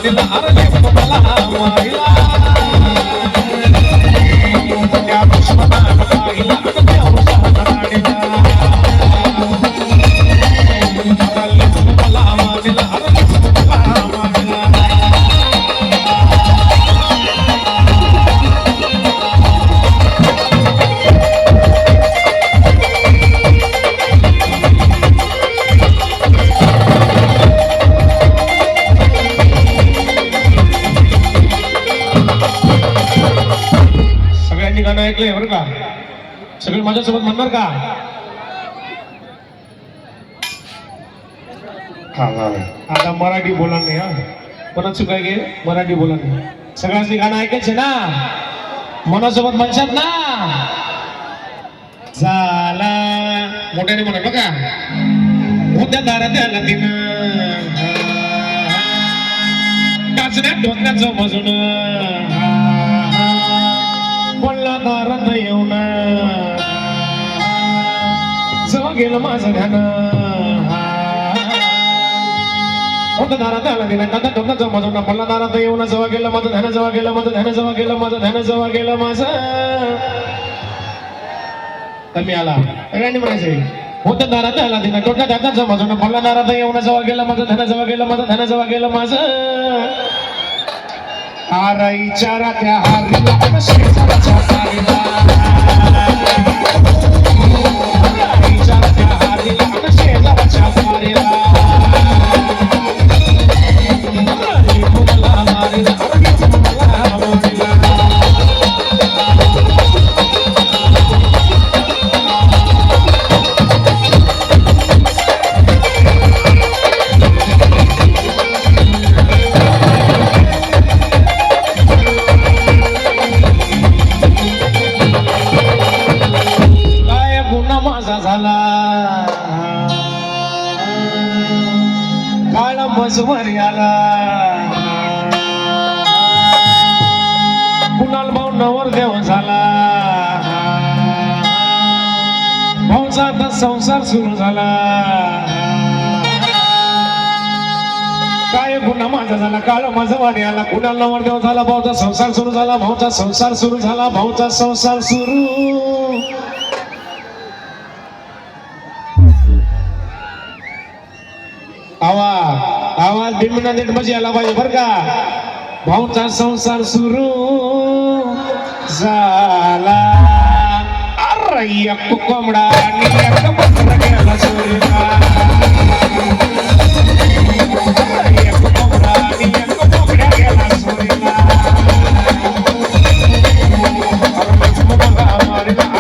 मारिला अरे मला मारिला त्या दुश्मनानं पाहिला त्या उसानं राणीला मला मारिला अरे मला मारिला गाणं ऐकलंय बरं का सगळे माझ्यासोबत म्हणणार का आता मराठी बोला नाही हा परत चुकाय गे मराठी बोला नाही सगळ्यांनी गाणं ऐकायचे ना मनासोबत म्हणशात ना झाला मोठ्याने म्हणा बघा होत्या दारात आला तिनं टाचण्यात ढोकण्याचं मजून बोलला दारात येऊन जवळ गेलं माझं ध्यान होतं दारात आला तिनं कांदा ढोकण्याचं मजून बोलला दारात येऊन जवळ गेलं माझं ध्यान जवळ गेलं माझं ध्यान जवळ गेलं माझं ध्यान जवळ गेलं माझं कमी आला सगळ्यांनी म्हणायचं होतं दारात आला तिनं टोटल्या ध्यानाचं मजून बोलला दारात येऊन जवळ गेलं माझं ध्यान जवळ गेलं माझं ध्यान जवळ गेलं माझं आराईच्या रात्या हारीला शेजारच्या सारीला आराईच्या रात्या हारीला शेजारच्या सारीला मला मारीला मला मारीला काळा मजवर आला कुणाल भाऊ नवर देव झाला भाऊचा आता संसार सुरू झाला काय गुन्हा माझा झाला काळ माझा वारी आला कुणाल नवर देव झाला भाऊचा संसार सुरू झाला भाऊचा संसार सुरू झाला भाऊचा संसार सुरू आवाज बिमना नेट मध्ये आला पाहिजे बर का भाऊचा संसार सुरू झाला अरे एक कोंबडा आणि एक बकरा गेला चोरीला एक कोंबडा आणि एक बकरा गेला चोरीला अरे मला मारिला